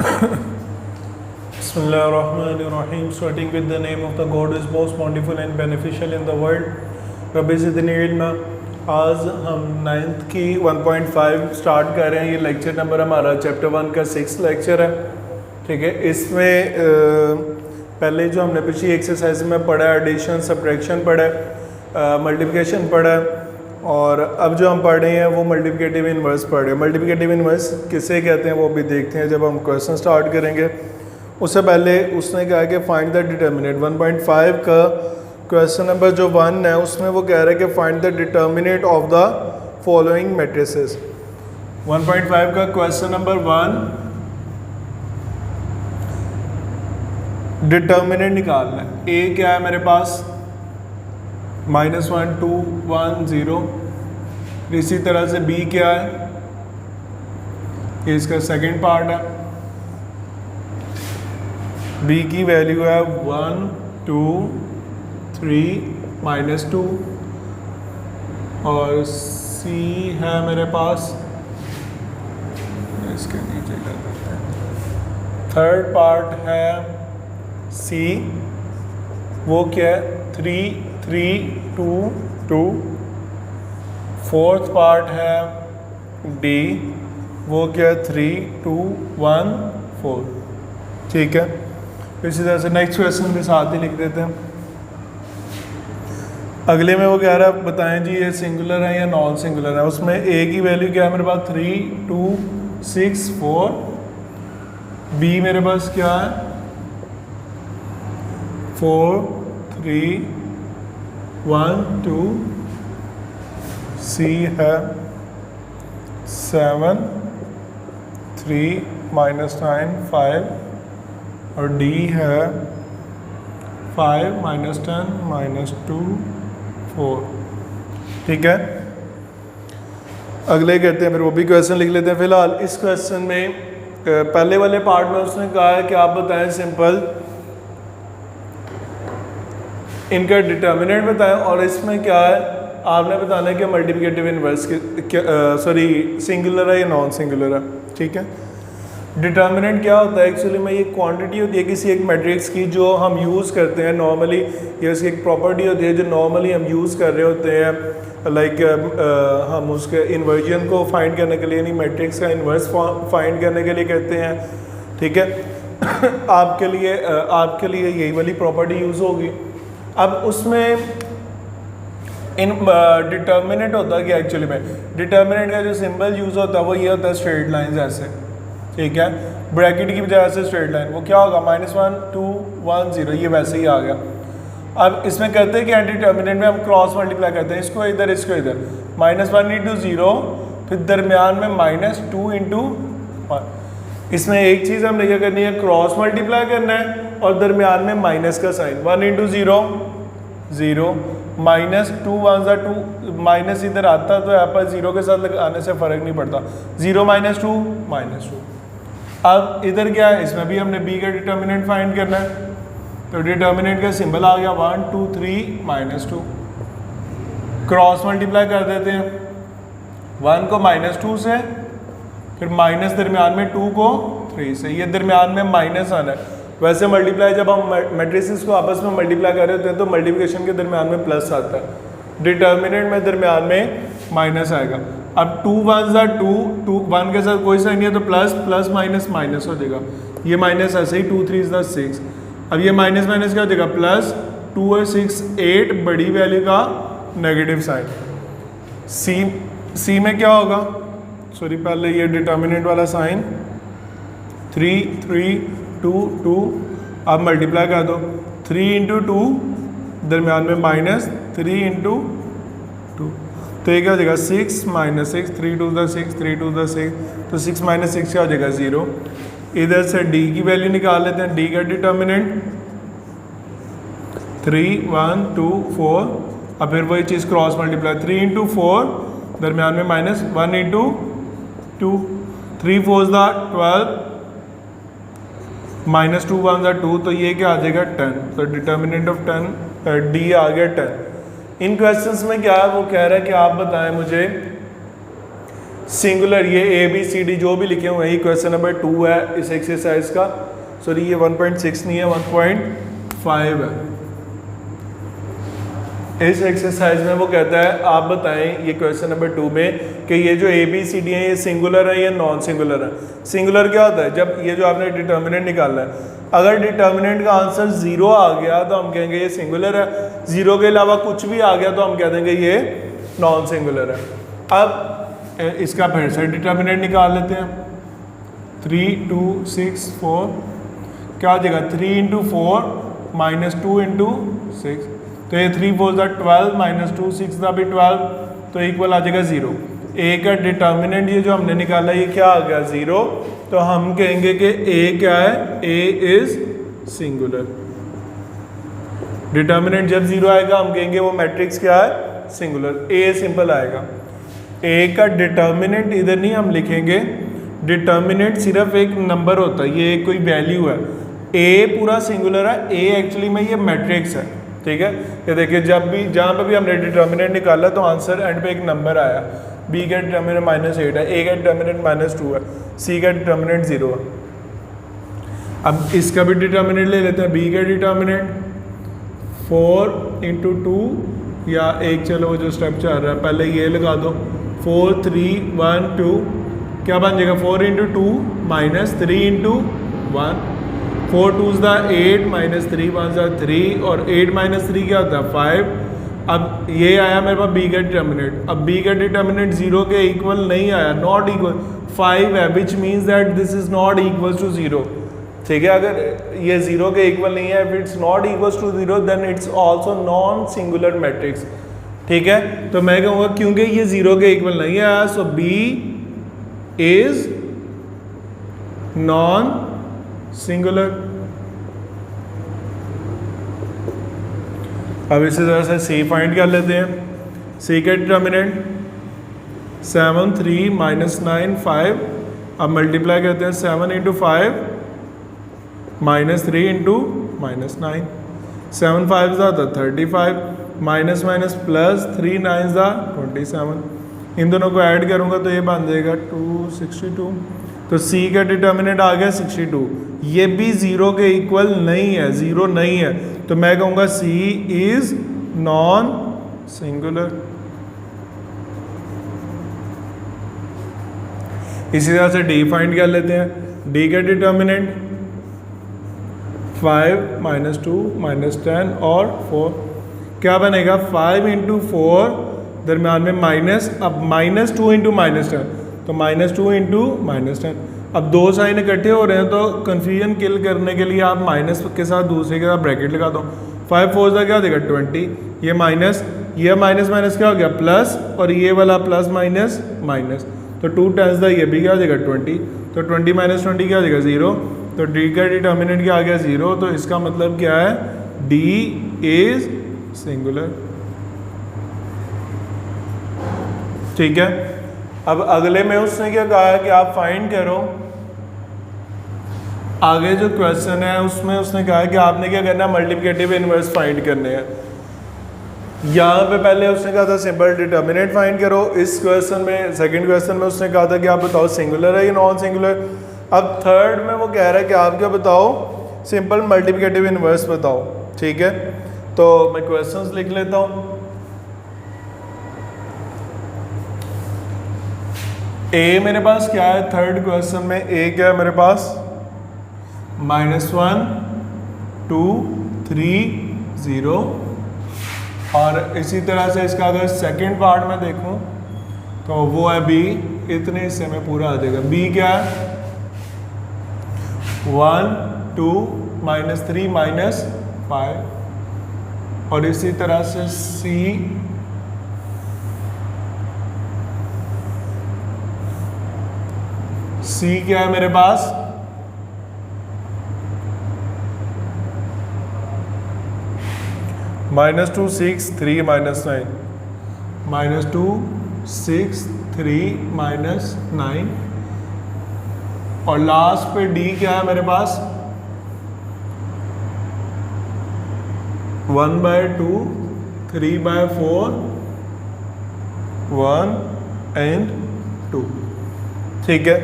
Bismillahirrahmanirrahim. Starting with the name of the God who is most bountiful and beneficial in the world. रब्बी ज़िदनी इल्मा। आज हम 9th की 1.5 start कर रहे हैं। ये लेक्चर नंबर हमारा चैप्टर 1 का 6th लेक्चर है। ठीक है, इसमें पहले जो हमने पिछली एक्सरसाइज में पढ़ा है एडिशन, सब्ट्रैक्शन पढ़ा है, मल्टीप्लिकेशन पढ़ा है, और अब जो हम पढ़ रहे हैं वो मल्टीप्लिकेटिव इन्वर्स पढ़ रहे हैं। मल्टीप्लिकेटिव इन्वर्स किसे कहते हैं वो भी देखते हैं जब हम क्वेश्चन स्टार्ट करेंगे। उससे पहले उसने कहा कि फाइंड द डिटर्मिनेंट। 1.5 का क्वेश्चन नंबर जो 1 है उसमें वो कह रहा है कि find the determinant of the following matrices. 1.5 का क्वेश्चन नंबर 1 डिटर्मिनेंट निकालना है। ए क्या है मेरे पास, -1 2 1 0। इसी तरह से बी क्या है, ये इसका सेकंड पार्ट है। बी की वैल्यू है 1 2 3 -2, और सी है मेरे पास, इसके नीचे कर देते हैं। थर्ड पार्ट है सी, वो क्या है 3 3 2 2। फोर्थ पार्ट है डी, वो क्या है 3 2 1 4। ठीक है, इसी तरह से नेक्स्ट क्वेश्चन के साथ ही लिख देते हैं। अगले में वो कह रहा है बताएं जी ये सिंगुलर है या नॉन सिंगुलर है। उसमें ए की वैल्यू क्या है मेरे पास 3 2 6 4। बी मेरे पास क्या है 4 3 1 2। सी है 7 3 -9 5, और डी है 5 -10 -2 4। ठीक है, अगले कहते हैं फिर वो भी क्वेश्चन लिख लेते हैं। फिलहाल इस क्वेश्चन में पहले वाले पार्ट में उसने कहा है कि आप बताएं सिंपल इनका डिटर्मिनेंट बताएं, और इसमें क्या है आपने बताना है कि मल्टीप्लिकेटिव इन्वर्स सॉरी सिंगुलर है या नॉन सिंगुलर है। ठीक है, डिटर्मिनेंट क्या होता है एक्चुअली में, ये क्वांटिटी होती है किसी एक मैट्रिक्स की जो हम यूज़ करते हैं नॉर्मली। ये उसकी एक प्रॉपर्टी होती है जो नॉर्मली हम यूज़ कर रहे होते हैं। लाइक हम उसके इन्वर्जन को फाइंड करने के लिए, यानी मैट्रिक्स का इन्वर्स फाइंड करने के लिए कहते हैं। ठीक है आपके लिए यही वाली प्रॉपर्टी यूज़ होगी। अब उसमें इन डिटर्मिनेंट होता है कि एक्चुअली में डिटर्मिनेंट का जो सिंबल यूज़ होता है वो ये होता है स्ट्रेट लाइंस ऐसे। ठीक है, ब्रैकेट की बजाय से स्ट्रेट लाइन, वो क्या होगा -1 2 1 0, ये वैसे ही आ गया। अब इसमें करते हैं कि डिटर्मिनेंट में हम क्रॉस मल्टीप्लाई करते हैं, इसको इधर इसको इधर, -1 × 0, फिर दरमियान में -2 × 1। इसमें एक चीज़ हमने क्या करनी है, क्रॉस मल्टीप्लाई करना है और दरमियान में माइनस का साइन। 1 × 0 0, -2 1 2, माइनस इधर आता तो यहाँ पर 0 के साथ लगाने से फ़र्क नहीं पड़ता। 0 -2 -2। अब इधर क्या है, इसमें भी हमने बी का डिटर्मिनेंट फाइंड करना है, तो डिटर्मिनेंट का सिंबल आ गया 1 2 3 -2। क्रॉस मल्टीप्लाई कर देते हैं, 1 को -2 से, फिर माइनस दरमियान में 2 को 3 से, ये दरमियान में माइनस आना है। वैसे मल्टीप्लाई जब हम मैट्रिसेस को आपस में मल्टीप्लाई कर रहे होते हैं तो मल्टीप्लिकेशन के दरमियान में प्लस आता है, डिटर्मिनेंट में दरमियान में माइनस आएगा। अब 2 1 2 2, 1 के साथ कोई साइन नहीं है तो प्लस प्लस माइनस माइनस हो जाएगा, ये माइनस ऐसे ही 2 3 6। अब ये माइनस माइनस क्या हो जाएगा प्लस, 2 और 6 8, बड़ी वैल्यू का नेगेटिव साइन। सी में क्या होगा, सॉरी पहले ये डिटर्मिनेंट वाला साइन 3 3 2 2। अब मल्टीप्लाई कर दो, 3 × 2, दरमियान में -3 × 2, तो ये क्या हो जाएगा 6 -6, 3 2 6 3 2 6, तो 6 -6 क्या हो जाएगा 0। इधर से डी की वैल्यू निकाल लेते हैं। डी का डिटर्मिनेंट 3 1 2 4, अब फिर वही चीज़ क्रॉस मल्टीप्लाई, 3 × 4, दरमियान में -1 × 2, 3 4 12, -2 1 2, तो ये क्या आ जाएगा 10। तो डिटर्मिनेंट ऑफ 10 डी आ गया 10। इन क्वेश्चंस में क्या है, वो कह रहा है कि आप बताएं मुझे सिंगुलर ये ABCD जो भी लिखे हुए हैं, क्वेश्चन नंबर 2 है इस एक्सरसाइज का, सॉरी ये 1.6 नहीं है 1.5 है। इस एक्सरसाइज में वो कहता है आप बताएं ये क्वेश्चन नंबर 2 में कि ये जो ABCD है ये सिंगुलर है या नॉन सिंगुलर है। सिंगुलर क्या होता है, जब ये जो आपने डिटर्मिनेंट निकाला है, अगर डिटर्मिनेंट का आंसर 0 आ गया तो हम कहेंगे ये सिंगुलर है, 0 के अलावा कुछ भी आ गया तो हम कह देंगे ये नॉन सिंगुलर है। अब इसका फिर से डिटर्मिनेंट निकाल लेते हैं। 3 2 6 4 क्या हो जाएगा, 3 × 4 -2 × 6, तो ये 3 4 12 -2 6 भी 12, तो इक्वल आ जाएगा 0। ए का डिटर्मिनेंट ये जो हमने निकाला ये क्या आ गया 0, तो हम कहेंगे कि ए क्या है, ए इज सिंगुलर। डिटर्मिनेंट जब 0 आएगा हम कहेंगे वो मैट्रिक्स क्या है, सिंगुलर। ए सिंपल आएगा। ए का डिटर्मिनेंट इधर नहीं हम लिखेंगे, डिटर्मिनेंट सिर्फ एक नंबर होता है, ये कोई वैल्यू है। ए पूरा सिंगुलर है, ए एक्चुअली में ये मैट्रिक्स है, ठीक है। ये देखिए जब भी जहाँ पे भी हमने डिटर्मिनेंट निकाला तो आंसर एंड पे एक नंबर आया। बी का डिटर्मिनेंट -8 है, ए का डिटर्मिनेंट -2 है, सी का डिटर्मिनेंट 0 है। अब इसका भी डिटर्मिनेंट ले लेते हैं। बी का डिटर्मिनेंट 4 × 2 या एक, चलो वो जो स्टेप चल रहा है पहले ये लगा दो, 4 3 1 2 क्या बन जाएगा, 4 × 2 -3 × 1, 4 2 8 -3 1 3, और 8 -3 क्या होता है 5। अब ये आया मेरे पास बी का डिटर्मिनेंट। अब बी का डिटर्मिनेंट 0 के इक्वल नहीं आया, नॉट इक्वल 5 है, which means that this is not equal to 0, ठीक है। अगर ये 0 के इक्वल नहीं है, if it's not equal to 0 then it's also non singular matrix, ठीक है। तो मैं कहूँगा क्योंकि ये 0 के इक्वल नहीं आया, सो बी इज नॉन सिंगुलर। अब इसी तरह से सी फाइंड कर लेते हैं। सी का डिटर्मिनेंट 7 3 -9 5, अब मल्टीप्लाई करते हैं 7 × 5 -3 × -9, 7 5 35, माइनस माइनस प्लस 3 9 27, इन दोनों को ऐड करूँगा तो ये बन जाएगा 262। तो सी का डिटर्मिनेंट आ गया 62, ये भी 0 के इक्वल नहीं है, 0 नहीं है, तो मैं कहूँगा सी इज नॉन सिंगुलर। इसी तरह से डी फाइंड कर लेते हैं। डी का डिटर्मिनेंट 5 -2 -10 और 4, क्या बनेगा 5 × 4 दरम्यान में माइनस, अब -2 × -10, तो -2 × -10। अब दो साइन इकट्ठे हो रहे हैं तो कन्फ्यूजन किल करने के लिए आप माइनस के साथ दूसरे के साथ ब्रैकेट लगा दो। 5 4 का क्या देगा 20, ये माइनस, ये माइनस माइनस क्या हो गया प्लस, और ये वाला प्लस माइनस माइनस, तो 2 10 ये भी क्या हो जाएगा 20, तो 20 - 20 क्या हो जाएगा 0, तो डी का डिटर्मिनेंट क्या आ गया 0, तो इसका मतलब क्या है डी इज सिंगुलर, ठीक है। अब अगले में उसने क्या कहा है कि आप फाइंड करो, आगे जो क्वेश्चन है उसमें उसने कहा है कि आपने क्या करना है मल्टीप्लिकेटिव इनवर्स फाइंड करने हैं। यहाँ पे पहले उसने कहा था सिंपल डिटर्मिनेंट फाइंड करो, इस क्वेश्चन में सेकंड क्वेश्चन में उसने कहा था कि आप बताओ सिंगुलर है या नॉन सिंगुलर। अब थर्ड में वो कह रहा है कि आप क्या बताओ सिंपल मल्टीप्लिकेटिव इनवर्स बताओ, ठीक है। तो मैं क्वेश्चंस लिख लेता हूँ। ए मेरे पास क्या है थर्ड क्वेश्चन में, ए क्या है मेरे पास -1 2 3 0, और इसी तरह से इसका अगर सेकंड पार्ट में देखूं तो वो है बी, इतने हिस्से में पूरा आ जाएगा। बी क्या है 1 2 -3 -5, और इसी तरह से सी क्या है मेरे पास -2 6 3 -9, -2 6 3 -9, और लास्ट पे डी क्या है मेरे पास 1/2 3/4 1 and 2। ठीक है।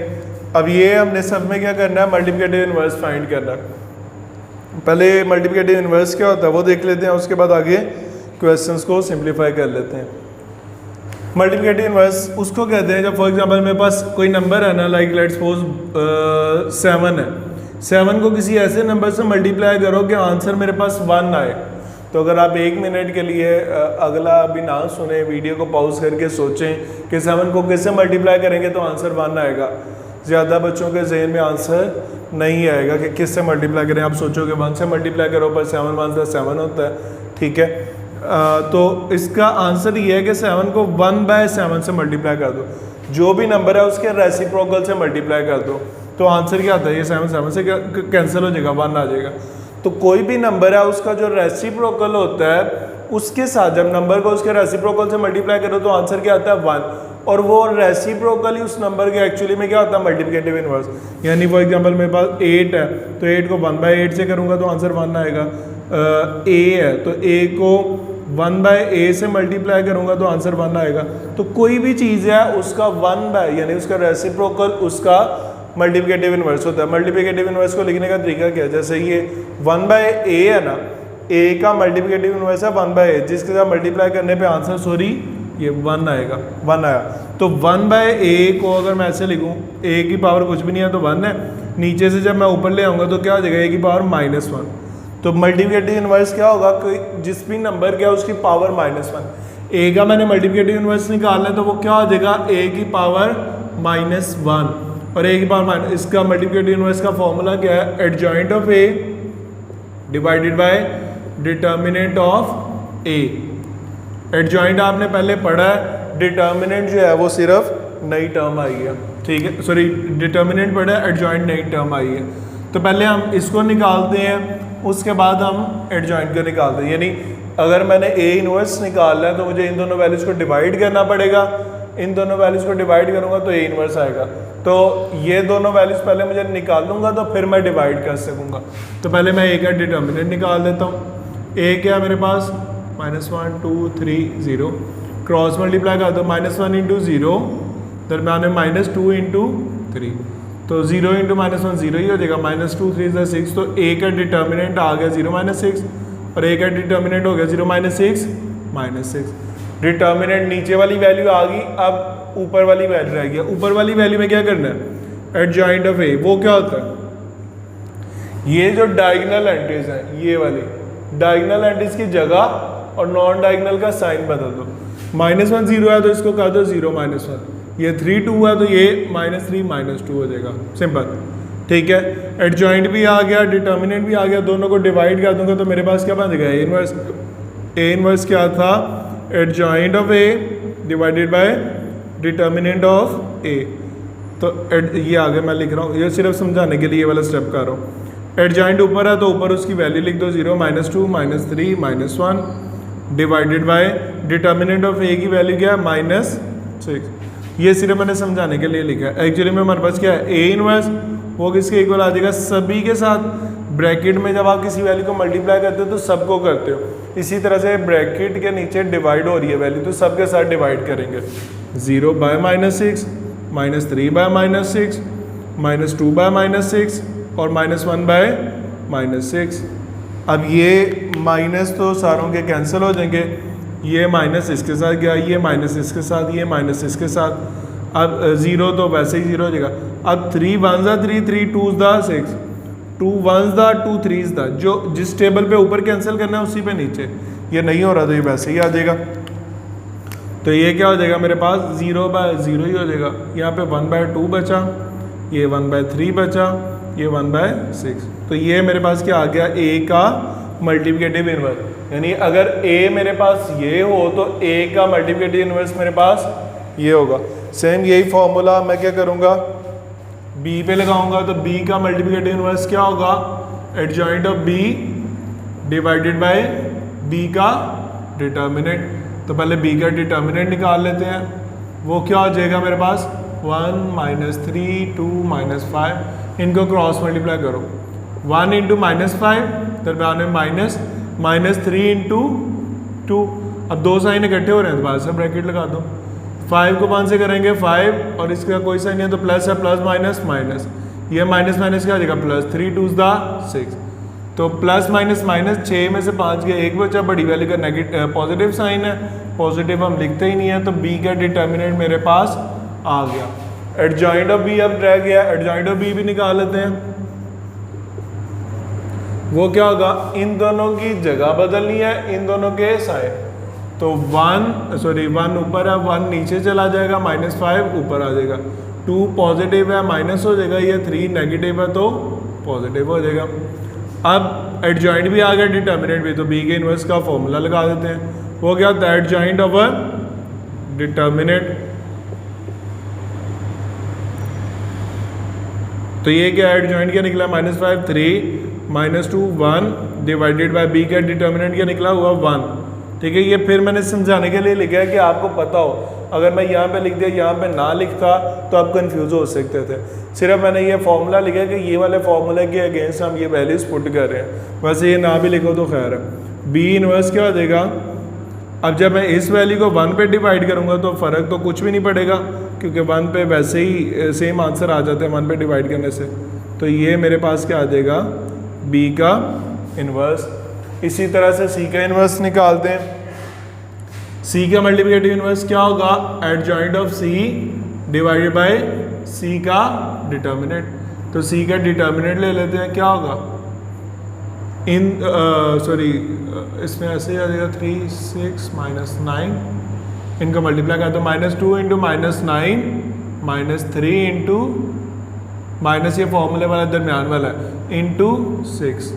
अब ये हमने सब में क्या करना है, मल्टीप्लिकेटिव इन्वर्स फाइंड करना है। पहले मल्टीप्लिकेटिव इन्वर्स क्या होता है वो देख लेते हैं, उसके बाद आगे क्वेश्चंस को सिंप्लीफाई कर लेते हैं। मल्टीप्लिकेटिव इन्वर्स उसको कहते हैं जब फॉर एग्जांपल मेरे पास कोई नंबर है ना, लाइक लेट्स सपोज 7 है, 7 को किसी ऐसे नंबर से मल्टीप्लाई करो कि आंसर मेरे पास 1 आए। तो अगर आप 1 मिनट के लिए अगला अभी ना सुने, वीडियो को पॉज करके सोचें कि 7 को किससे मल्टीप्लाई करेंगे तो आंसर 1 आएगा। ज़्यादा बच्चों के जहन में आंसर नहीं आएगा कि किससे मल्टीप्लाई करें। आप सोचोगे 1 से मल्टीप्लाई करो, पर 7 1 + 7 होता है, ठीक है। तो इसका आंसर ये है कि 7 को 1/7 से मल्टीप्लाई कर दो, जो भी नंबर है उसके रेसिप्रोकल से मल्टीप्लाई कर दो, तो आंसर क्या आता है, ये 7 7 से कैंसिल हो जाएगा, 1 आ जाएगा। तो कोई भी नंबर है उसका जो रेसिप्रोकल होता है उसके साथ जब नंबर को उसके रेसिप्रोकल से मल्टीप्लाई करो तो आंसर क्या आता है, 1। और वो रेसिप्रोकल ही उस नंबर के एक्चुअली में क्या होता है, मल्टीप्लिकेटिव इन्वर्स। यानी फॉर एग्जांपल मेरे पास 8 है तो 8 को 1/8 से करूँगा तो आंसर 1 आएगा। a है तो a को 1/a से मल्टीप्लाई करूँगा तो आंसर 1 आएगा। तो कोई भी चीज़ है उसका 1/ यानी उसका रेसिप्रोकल उसका मल्टीप्लिकेटिव इन्वर्स होता है। मल्टीप्लिकेटिव इन्वर्स को लिखने का तरीका क्या है, जैसे ये 1/a है ना, a का मल्टीप्लिकेटिव इन्वर्स है 1/a, जिसके साथ मल्टीप्लाई करने पे आंसर सॉरी ये 1 आएगा, 1 आया। तो 1/a को अगर मैं ऐसे लिखूँ, a की पावर कुछ भी नहीं है तो 1 है, नीचे से जब मैं ऊपर ले आऊँगा तो क्या हो जाएगा, a की पावर -1। तो मल्टीप्लिकेटिव इन्वर्स क्या होगा, कोई जिस भी नंबर क्या उसकी पावर -1। a का मैंने मल्टीप्लिकेटिव इन्वर्स निकालना है तो वो क्या हो जाएगा, a की पावर -1 और a की पावर इसका मल्टीप्लिकेटिव इन्वर्स का फॉर्मूला क्या है, adjoint of a divided by determinant of a। Adjoint आपने पहले पढ़ा है, डिटर्मिनेंट जो है वो सिर्फ नई टर्म आई है, ठीक है, सॉरी डिटर्मिनेंट पढ़ा है, एडजॉइंट नई टर्म आई है। तो पहले हम इसको निकालते हैं, उसके बाद हम एडजॉइंट को निकालते हैं। यानी अगर मैंने a इन्वर्स निकालना है तो मुझे इन दोनों वैल्यूज़ को डिवाइड करना पड़ेगा, इन दोनों वैल्यूज़ को डिवाइड करूँगा तो a इन्वर्स आएगा। तो ये दोनों वैल्यूज़ पहले मुझे निकाल लूँगा तो फिर मैं डिवाइड कर सकूँगा। तो पहले मैं a का डिटर्मिनेंट निकाल देता हूँ। a क्या मेरे पास -1 2 3 0, क्रॉस मल्टीप्लाई कर दो, -1 × 0 दरम्यान में -2 × 3, तो 0 × -1 0 ही हो जाएगा, -2 3 = 6। तो a का डिटर्मिनेंट आ गया 0 - 6 और a का डिटर्मिनेंट हो गया 0 - 6 -6। डिटर्मिनेंट नीचे वाली वैल्यू आ गई, अब ऊपर वाली वैल्यू रह गया। ऊपर वाली वैल्यू में क्या करना है, एडजॉइंट ऑफ a। वो क्या होता है, ये जो डायगोनल एंट्रीज हैं, ये वाली डायगोनल एंट्रीज की जगह और नॉन डायगोनल का साइन बदल दो। -1 0 है तो इसको कर दो 0 - 1, ये 3 2 है तो ये -3 - 2 हो जाएगा, सिंपल, ठीक है। एडजॉइंट भी आ गया, डिटर्मिनेंट भी आ गया, दोनों को डिवाइड कर दूंगा तो मेरे पास क्या बन जाएगा, a इनवर्स क्या था, adjoint of a divided by determinant of a। तो ये आगे मैं लिख रहा हूँ, ये सिर्फ समझाने के लिए ये वाला स्टेप कर रहा हूँ। एडजॉइंट ऊपर है तो ऊपर उसकी वैल्यू लिख दो 0 - 2 -3 -1 divided by determinant of a की वैल्यू क्या है, -6। ये सिर्फ मैंने समझाने के लिए लिखा है। एक्चुअली में हमारे पास क्या है, a इनवर्स वो किसके इक्वल आ जाएगा, सभी के साथ। ब्रैकेट में जब आप किसी वैल्यू को मल्टीप्लाई करते हो तो सबको करते हो, इसी तरह से ब्रैकेट के नीचे डिवाइड हो रही है वैल्यू तो सबके साथ डिवाइड करेंगे। 0/-6 -3/-6 -2/-6 और -1/-6। अब ये माइनस तो सारों के कैंसिल हो जाएंगे, ये माइनस इसके साथ गया, ये माइनस इसके साथ, ये माइनस इसके साथ। अब 0 तो वैसे ही 0 हो जाएगा। अब 3 1s are 3 3 2s are 6 2 1s are 2 3s are, जो जिस टेबल पे ऊपर कैंसिल करना है उसी पे नीचे। ये नहीं हो रहा तो ये वैसे ही आ जाएगा। तो ये क्या हो जाएगा मेरे पास 0/0 ही हो जाएगा। यहाँ पे 1/2 बचा, ये 1/3 बचा, ये 1/6। तो ये मेरे पास क्या आ गया, a का मल्टीप्लिकेटिव इन्वर्स। यानी अगर a मेरे पास ये हो तो a का मल्टीप्लिकेटिव इन्वर्स मेरे पास ये होगा। सेम यही फॉर्मूला मैं क्या करूँगा, b पे लगाऊंगा तो b का मल्टीप्लिकेटिव इन्वर्स क्या होगा, adjoint of b divided by b का डिटर्मिनेंट। तो पहले b का डिटर्मिनेंट निकाल लेते हैं, वो क्या हो जाएगा मेरे पास 1 -3 2 -5। इनको क्रॉस मल्टीप्लाई करो, 1 × -5 दरम्यान में -3 × 2। अब दो साइन इकट्ठे हो रहे हैं तो बाद से ब्रैकेट लगा दो। 5 को 1 से करेंगे 5 और इसका कोई साइन नहीं है तो प्लस है, प्लस माइनस माइनस, ये माइनस माइनस क्या आ जाएगा प्लस, 3 2 6, तो प्लस माइनस माइनस 6 में से 5 गया, एक बचा, बड़ी वैल्यू का नेगेटिव पॉजिटिव साइन है, पॉजिटिव हम लिखते ही नहीं है, तो बी का डिटर्मिनेंट मेरे पास आ गया। एडजॉइंट ऑफ बी अब रह गया, एडजॉइंट ऑफ बी भी निकाल लेते हैं। वो क्या होगा, इन दोनों की जगह बदलनी है, इन दोनों के साइन, तो 1 ऊपर है, 1 नीचे चला जाएगा, -5 ऊपर आ जाएगा, 2 पॉजिटिव है माइनस हो जाएगा, ये 3 नेगेटिव है तो पॉजिटिव हो जाएगा। अब एडजॉइंट भी आ गया, डिटर्मिनेंट भी, तो बी के इनवर्स का फॉर्मूला लगा देते हैं। वो क्या होता है, एडजॉइंट ऑफ अ डिटर्मिनेंट, तो ये क्या है, एडजॉइंट क्या निकला, -5 3 -2 1 डिवाइडेड बाय बी का डिटर्मिनेंट क्या निकला हुआ 1। ठीक है, ये फिर मैंने समझाने के लिए लिखा है कि आपको पता हो, अगर मैं यहाँ पे लिख दिया यहाँ पे ना लिखता तो आप कंफ्यूज हो सकते थे। सिर्फ मैंने ये फॉर्मूला लिखा है कि ये वाले फॉर्मूले के अगेंस्ट हम ये वैल्यूज पुट कर रहे हैं, वैसे ये ना भी लिखो तो खैर है। बी इनवर्स क्या हो जाएगा, अब जब मैं इस वैल्यू को 1 पे डिवाइड करूँगा तो फ़र्क तो कुछ भी नहीं पड़ेगा, क्योंकि 1 पे वैसे ही सेम आंसर आ जाते हैं 1 पे डिवाइड करने से, तो ये मेरे पास क्या आ जाएगा, बी का इनवर्स। इसी तरह से सी का इनवर्स निकालते हैं। सी का मल्टीप्लिकेटिव इनवर्स क्या होगा, adjoint of C divided by C का डिटर्मिनेंट, तो सी का डिटर्मिनेंट ले लेते हैं, क्या होगा, इसमें ऐसे आ जाएगा 3 6 -9, इनका मल्टीप्लाई करते हैं, -2 × -9 -3 इंटू माइनस, ये फॉर्मूले वाला दरमियान वाला है, इंटू 6।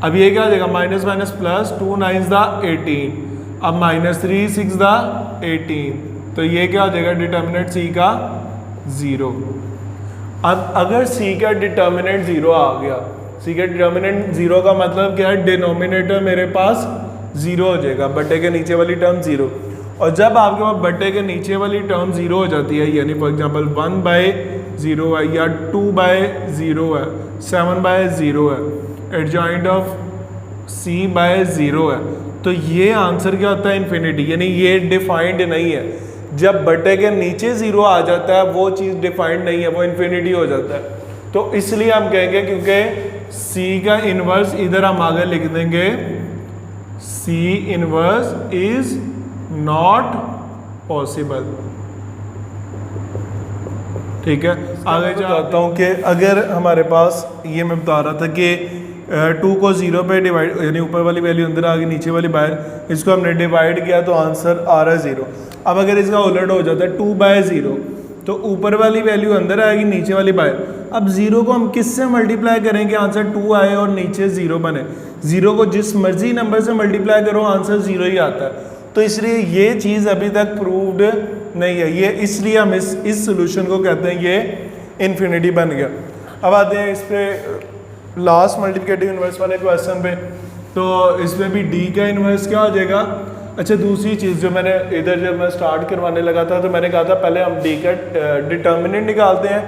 अब ये क्या आ जाएगा, माइनस माइनस प्लस, 2 9 18, अब -3 6 18, तो ये क्या आ जाएगा, डिटर्मिनेंट सी का 0। अब अगर सी का डिटर्मिनेंट 0 आ गया, सी का डिटर्मिनेंट 0 का मतलब क्या है, डिनोमिनेटर मेरे पास 0 हो जाएगा, बटे के नीचे वाली टर्म 0, और जब आपके पास बटे के नीचे वाली टर्म 0 हो जाती है, यानी फॉर एग्जांपल 1/0 है या 2/0 है, 7/0 है, एडजॉइंट ऑफ c/0 है, तो ये आंसर क्या होता है, इन्फिनिटी, यानी ये डिफाइंड नहीं है। जब बटे के नीचे 0 आ जाता है वो चीज़ डिफाइंड नहीं है, वो इन्फिनिटी हो जाता है, तो इसलिए हम कहेंगे, क्योंकि c का इनवर्स इधर हम आगे लिख देंगे, c inverse is not possible. ठीक है, आगे चाहता हूँ कि अगर हमारे पास, ये मैं बता रहा था कि 2 को 0 पे डिवाइड, यानी ऊपर वाली वैल्यू अंदर आ गई, नीचे वाली बाहर, इसको हमने डिवाइड किया तो आंसर आ रहा है 0। अब अगर इसका उलट हो जाता है 2/0, तो ऊपर वाली वैल्यू अंदर आएगी, नीचे वाली बाहर। अब 0 को हम किससे मल्टीप्लाई करेंगे, आंसर 2 आए और नीचे 0 बने। 0 को जिस मर्जी नंबर से मल्टीप्लाई करो आंसर 0 ही आता है, तो इसलिए ये चीज़ अभी तक प्रूव्ड नहीं है, ये इसलिए हम इस सोल्यूशन को कहते हैं ये इन्फिनिटी बन गया। अब आते हैं इस पे लास्ट मल्टीप्लिकेटिव इनवर्स वाले क्वेश्चन पे, तो इसमें भी डी का इनवर्स क्या हो जाएगा। अच्छा, दूसरी चीज़ जो मैंने इधर जब मैं स्टार्ट करवाने लगा था तो मैंने कहा था पहले हम डी का डिटर्मिनेंट निकालते हैं,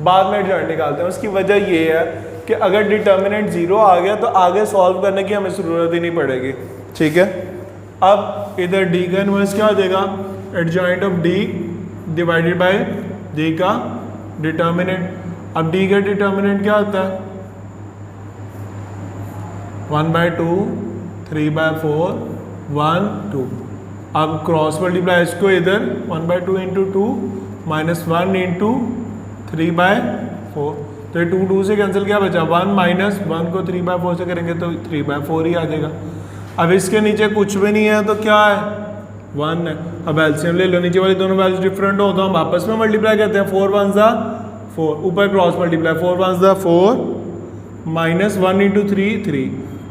बाद में एडजॉइंट निकालते हैं। उसकी वजह ये है कि अगर डिटर्मिनेंट 0 आ गया तो आगे सॉल्व करने की हमें ज़रूरत ही नहीं पड़ेगी। ठीक है, अब इधर डी का इनवर्स क्या हो जाएगा, adjoint of D divided by D का डिटर्मिनेंट। अब डी का डिटर्मिनेंट क्या होता है, 1/2 3/4 1 2। अब क्रॉस मल्टीप्लाई इसको इधर 1/2 × 2 -1 × 3/4, तो ये 2 2 से कैंसिल, क्या बचा 1, -1 को 3/4 से करेंगे तो 3/4 ही आ जाएगा। अब इसके नीचे कुछ भी नहीं है तो क्या है, 1 है। अब एलसीएम ले लो, नीचे वाली दोनों वैल्यूज डिफरेंट हो तो हम आपस में मल्टीप्लाई करते हैं, 4 1 4, ऊपर क्रॉस मल्टीप्लाई 4 1 4 -1 × 3 3,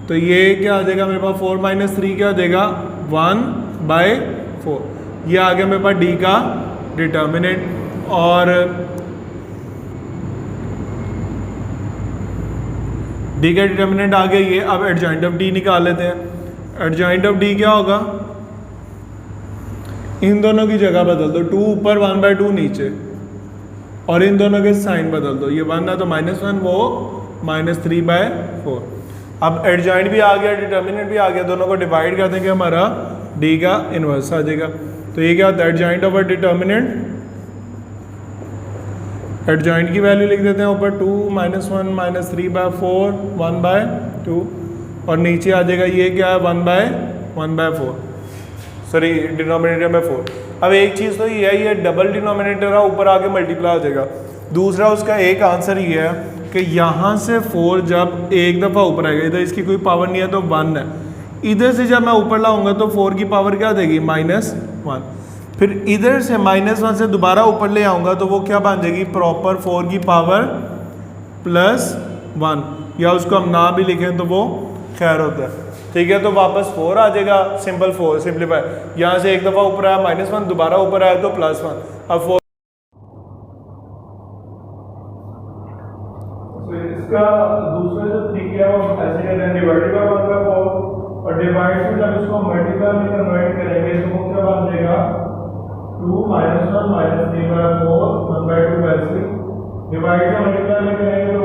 तो ये क्या आ जाएगा मेरे पास, 4 - 3 क्या आ जाएगा 1/4। ये आ गया मेरे पास डी का डिटर्मिनेंट। और डी का डिटर्मिनेंट आ गया ये। अब एडजॉइंट ऑफ डी निकाल लेते हैं। एडजॉइंट ऑफ डी क्या होगा, इन दोनों की जगह बदल दो, 2 ऊपर 1/2 नीचे, और इन दोनों के साइन बदल दो, ये 1 है तो -1, वो -3/4। अब एडजॉइंट भी आ गया, डिटर्मिनेंट भी आ गया, दोनों को डिवाइड कर देंगे, हमारा डी का इनवर्स आ जाएगा। तो ये क्या होता है adjoint of a determinant, adjoint की वैल्यू लिख देते हैं ऊपर 2 -1 -3/4 1/2 और नीचे आ जाएगा ये क्या है 1/4, सॉरी डिनोमिनेटर में 4। अब एक चीज़ तो ये है ये डबल डिनोमिनेटर है ऊपर आके मल्टीप्लाई हो जाएगा। दूसरा उसका एक आंसर ये है कि यहाँ से 4 जब एक दफ़ा ऊपर आएगा, इधर इसकी कोई पावर नहीं है तो 1 है, इधर से जब मैं ऊपर लाऊंगा तो 4 की पावर क्या देगी -1, फिर इधर से -1 से दोबारा ऊपर ले आऊँगा तो वो क्या बन जाएगी प्रॉपर 4 की पावर +1, या उसको हम ना भी लिखें तो वो खैर होता है। ठीक है, तो वापस 4 आ जाएगा, सिंपल 4 सिंपलीफाई, यहाँ से एक दफ़ा ऊपर आया -1, दोबारा ऊपर आया तो +1, अब 4। तो इसका दूसरा जो तरीका है वो ऐसे कहते हैं डिवाइडेड बाय 1/4, और डिवाइड से जब इसको मल्टीप्लाई में कन्वर्ट करेंगे तो वो क्या बन जाएगा 2 -1 -3/4 1/2 वैसे डिवाइड से मल्टीप्लाई में करेंगे तो